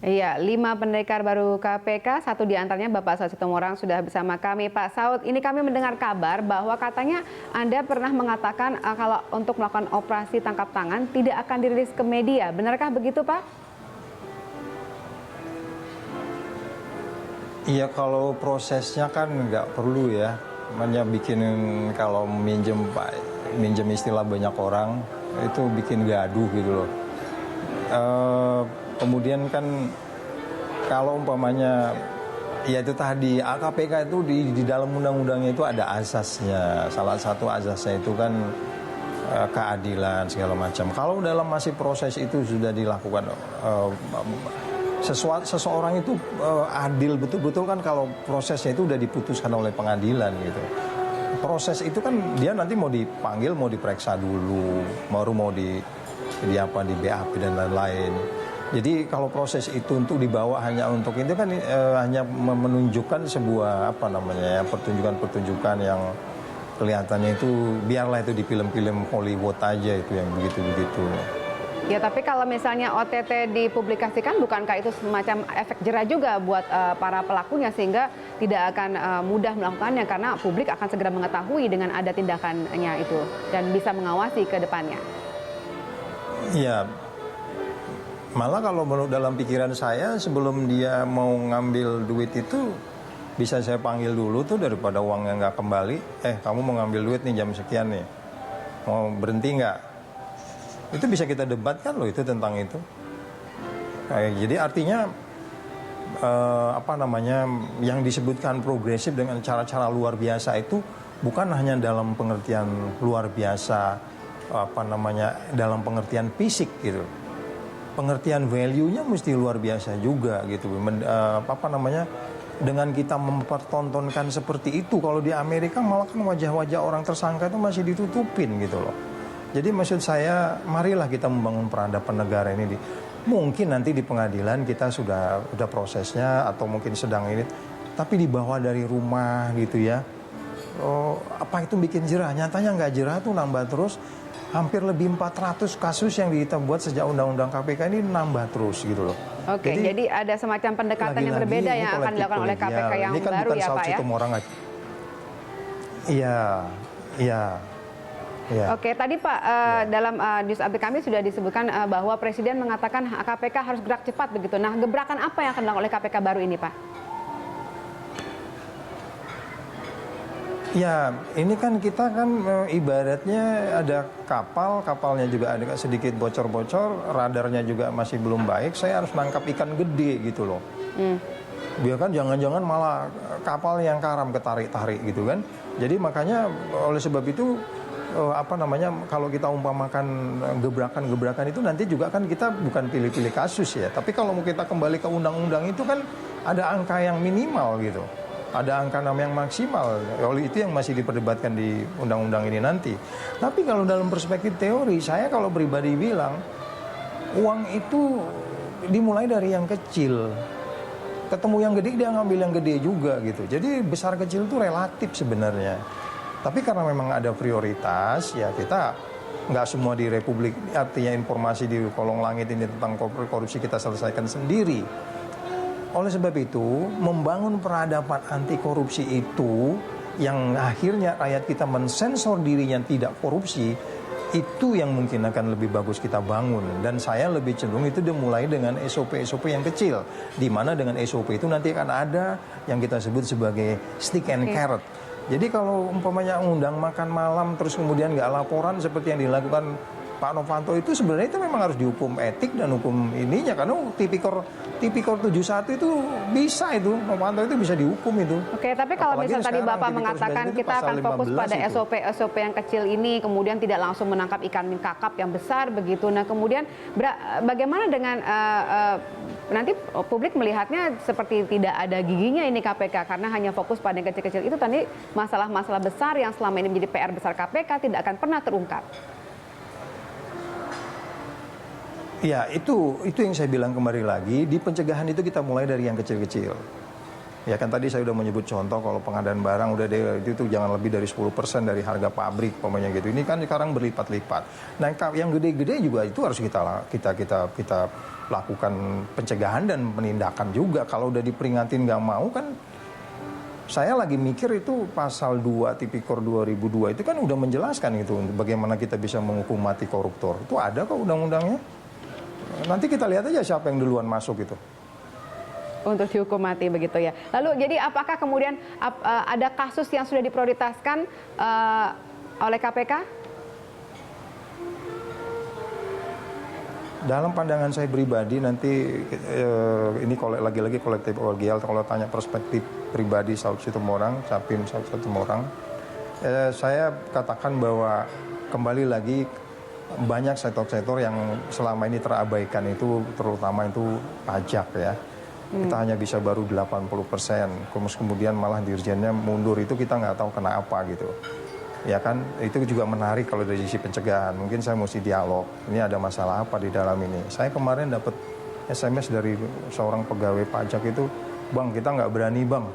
Iya, 5 pendekar baru KPK, satu di antaranya Bapak Saud Sitomorang sudah bersama kami. Pak Saud, ini kami mendengar kabar bahwa katanya Anda pernah mengatakan kalau untuk melakukan operasi tangkap tangan tidak akan dirilis ke media. Benarkah begitu, Pak? Iya, kalau prosesnya kan nggak perlu ya. Hanya bikin kalau minjem istilah banyak orang, itu bikin gaduh gitu loh. Kemudian kan kalau umpamanya ya itu tadi KPK itu di dalam undang-undangnya itu ada asasnya. Salah satu asasnya itu kan keadilan segala macam. Kalau dalam masih proses itu sudah dilakukan seseorang itu adil betul-betul kan kalau prosesnya itu udah diputuskan oleh pengadilan gitu. Proses itu kan dia nanti mau dipanggil, mau diperiksa dulu, baru mau di BAP dan lain-lain. Jadi kalau proses itu untuk dibawa hanya untuk itu kan hanya menunjukkan sebuah pertunjukan-pertunjukan yang kelihatannya itu biarlah itu di film-film Hollywood aja itu yang begitu-begitu. Ya, tapi kalau misalnya OTT dipublikasikan, bukankah itu semacam efek jera juga buat para pelakunya sehingga tidak akan mudah melakukannya karena publik akan segera mengetahui dengan ada tindakannya itu dan bisa mengawasi ke depannya. Iya, malah kalau menurut dalam pikiran saya sebelum dia mau ngambil duit itu bisa saya panggil dulu tuh daripada uangnya nggak kembali. Kamu mau ngambil duit nih jam sekian nih, mau berhenti nggak? Itu bisa kita debatkan loh itu tentang itu. Jadi artinya yang disebutkan progresif dengan cara-cara luar biasa itu bukan hanya dalam pengertian luar biasa dalam pengertian fisik gitu. Pengertian value-nya mesti luar biasa juga gitu. Dengan kita mempertontonkan seperti itu, kalau di Amerika malah kan wajah-wajah orang tersangka itu masih ditutupin gitu loh. Jadi maksud saya, marilah kita membangun peradaban negara ini. Mungkin nanti di pengadilan kita sudah prosesnya atau mungkin sedang ini, tapi dibawa dari rumah gitu ya. Apa itu bikin jerah? Nyatanya nggak jerah tuh nambah terus. Hampir lebih 400 kasus yang kita buat sejak Undang-Undang KPK ini nambah terus gitu loh. Oke, jadi ada semacam pendekatan yang berbeda yang akan dilakukan oleh KPK yang ini kan baru bukan ya Pak ya? Iya. Ya. Oke, tadi Pak dalam news update kami sudah disebutkan bahwa Presiden mengatakan KPK harus gerak cepat begitu. Nah, gebrakan apa yang akan dilakukan oleh KPK baru ini, Pak? Ya, ini kan kita kan ibaratnya ada kapalnya juga ada sedikit bocor-bocor, radarnya juga masih belum baik. Saya harus nangkap ikan gede gitu loh. Biar kan jangan-jangan malah kapal yang karam ketarik-tarik gitu kan. Jadi makanya oleh sebab itu kalau kita umpamakan gebrakan-gebrakan itu nanti juga kan kita bukan pilih-pilih kasus ya, tapi kalau mau kita kembali ke undang-undang itu kan ada angka yang minimal gitu, ada angka yang maksimal, oleh itu yang masih diperdebatkan di undang-undang ini nanti. Tapi kalau dalam perspektif teori, saya kalau pribadi bilang uang itu dimulai dari yang kecil, ketemu yang gede dia ngambil yang gede juga gitu, jadi besar kecil itu relatif sebenarnya. Tapi karena memang ada prioritas, ya kita nggak semua di Republik, artinya informasi di kolong langit ini tentang korupsi kita selesaikan sendiri. Oleh sebab itu, membangun peradaban anti korupsi itu, yang akhirnya rakyat kita mensensor dirinya tidak korupsi, itu yang mungkin akan lebih bagus kita bangun. Dan saya lebih cenderung itu dimulai dengan SOP-SOP yang kecil, di mana dengan SOP itu nanti akan ada yang kita sebut sebagai stick and carrot. Jadi kalau umpamanya undang makan malam terus kemudian nggak laporan seperti yang dilakukan Pak Novanto itu sebenarnya itu memang harus dihukum etik dan hukum ininya karena tipikor 71 itu bisa itu Novanto itu bisa dihukum itu. Oke, tapi kalau misalnya tadi Bapak mengatakan kita akan fokus pada SOP yang kecil ini kemudian tidak langsung menangkap ikan kakap yang besar begitu. Nah, kemudian bagaimana dengan nanti publik melihatnya seperti tidak ada giginya ini KPK karena hanya fokus pada yang kecil-kecil itu tadi masalah-masalah besar yang selama ini menjadi PR besar KPK tidak akan pernah terungkap. Ya, itu yang saya bilang kembali lagi, di pencegahan itu kita mulai dari yang kecil-kecil. Ya kan tadi saya udah menyebut contoh kalau pengadaan barang udah deh itu jangan lebih dari 10% dari harga pabrik pokoknya gitu. Ini kan sekarang berlipat-lipat. Nah, yang gede-gede juga itu harus kita lakukan pencegahan dan penindakan juga. Kalau udah diperingatin nggak mau kan, saya lagi mikir itu pasal 2 Tipikor 2002 itu kan udah menjelaskan itu bagaimana kita bisa menghukum mati koruptor. Itu ada kok undang-undangnya. Nanti kita lihat aja siapa yang duluan masuk itu. Untuk dihukum mati begitu ya. Lalu jadi apakah kemudian ada kasus yang sudah diprioritaskan oleh KPK? Dalam pandangan saya pribadi nanti ini lagi-lagi kolektif kolegial, kalau tanya perspektif pribadi Saud Situmorang, Capim Saud Situmorang, saya katakan bahwa kembali lagi banyak sektor-sektor yang selama ini terabaikan itu, terutama itu pajak ya. Kita hanya bisa baru 80%, kemudian malah dirjennya mundur, itu kita nggak tahu kenapa gitu. Ya kan, itu juga menarik kalau dari sisi pencegahan. Mungkin saya mesti dialog, ini ada masalah apa di dalam ini. Saya kemarin dapat SMS dari seorang pegawai pajak itu, "Bang, kita nggak berani bang."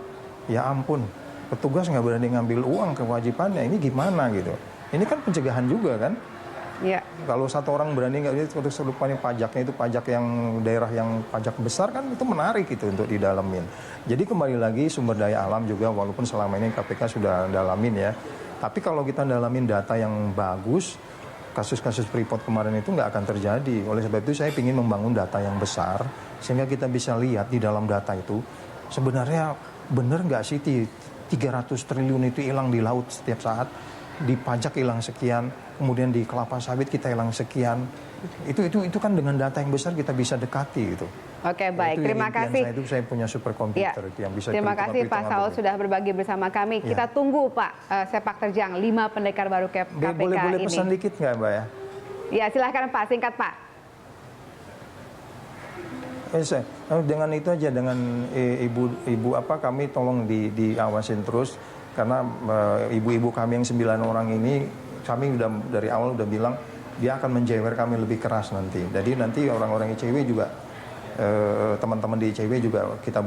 Ya ampun, petugas nggak berani ngambil uang kewajibannya, ini gimana gitu. Ini kan pencegahan juga kan. Ya. Kalau satu orang berani nggak, untuk selupanya pajaknya itu pajak yang daerah yang pajak besar kan itu menarik itu untuk didalamin. Jadi kembali lagi sumber daya alam juga walaupun selama ini KPK sudah dalamin ya. Tapi kalau kita dalamin data yang bagus, kasus-kasus Freeport kemarin itu nggak akan terjadi. Oleh sebab itu saya ingin membangun data yang besar sehingga kita bisa lihat di dalam data itu sebenarnya benar nggak sih 300 triliun itu hilang di laut setiap saat, di pajak hilang sekian, kemudian di kelapa sawit kita hilang sekian. Itu kan dengan data yang besar kita bisa dekati gitu. Oke, baik. Terima kasih. Saya punya superkomputer itu yang bisa. Terima kasih Pak Saud sudah berbagi bersama kami. Ya. Kita tunggu Pak sepak terjang 5 pendekar baru KPK boleh ini. Pesan dikit nggak Mbak ya? Ya silahkan Pak, singkat Pak. Dengan itu aja, dengan ibu kami tolong diawasin terus karena ibu-ibu kami yang 9 orang ini kami udah dari awal udah bilang dia akan menjewer kami lebih keras nanti. Jadi nanti orang-orang ICW juga teman-teman di ICW juga kita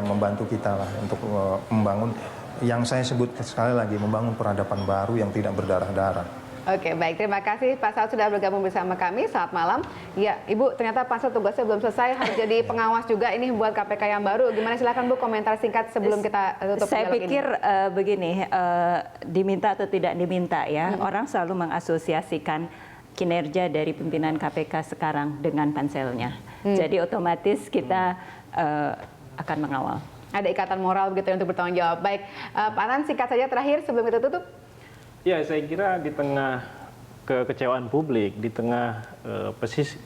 membantu kita lah untuk membangun yang saya sebut sekali lagi membangun peradaban baru yang tidak berdarah-darah. Oke, baik. Terima kasih Pak Saud sudah bergabung bersama kami. Selamat malam. Ya, Ibu, ternyata pansel tugasnya belum selesai, harus jadi pengawas juga ini buat KPK yang baru. Gimana, silakan Bu komentar singkat sebelum kita tutup. Saya pikir begini, diminta atau tidak diminta ya, orang selalu mengasosiasikan kinerja dari pimpinan KPK sekarang dengan panselnya. Jadi otomatis kita akan mengawal. Ada ikatan moral begitu untuk bertanggung jawab. Baik, Pak Nan, singkat saja terakhir sebelum kita tutup. Ya, saya kira di tengah kekecewaan publik, di tengah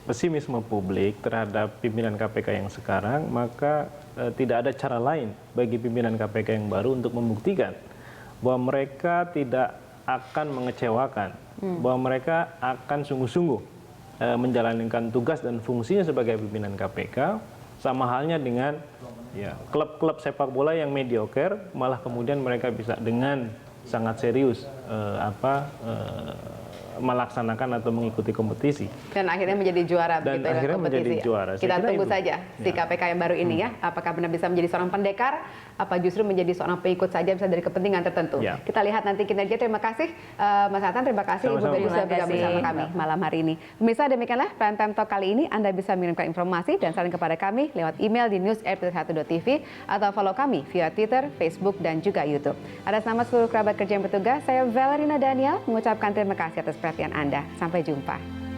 pesimisme publik terhadap pimpinan KPK yang sekarang, maka tidak ada cara lain bagi pimpinan KPK yang baru untuk membuktikan bahwa mereka tidak akan mengecewakan, bahwa mereka akan sungguh-sungguh menjalankan tugas dan fungsinya sebagai pimpinan KPK, sama halnya dengan klub-klub sepak bola yang mediocre, malah kemudian mereka bisa dengan sangat serius melaksanakan atau mengikuti kompetisi. Dan akhirnya menjadi juara. Dan begitu, akhirnya kompetisi, menjadi juara. Kita tunggu saja si KPK yang baru ini ya. Apakah benar bisa menjadi seorang pendekar, apa justru menjadi seorang pengikut saja bisa dari kepentingan tertentu. Ya. Kita lihat nanti kinerja. Terima kasih Mas Hatan, terima kasih Ibu Beri sudah bergabung bersama kami malam hari ini. Pemirsa, demikianlah Prime Time Talk kali ini. Anda bisa mengirimkan informasi dan saran kepada kami lewat email di news@1.tv atau follow kami via Twitter, Facebook, dan juga YouTube. Atas nama seluruh kerabat kerja yang bertugas, saya Valerina Daniel mengucapkan terima kasih atas perhatian Anda. Sampai jumpa.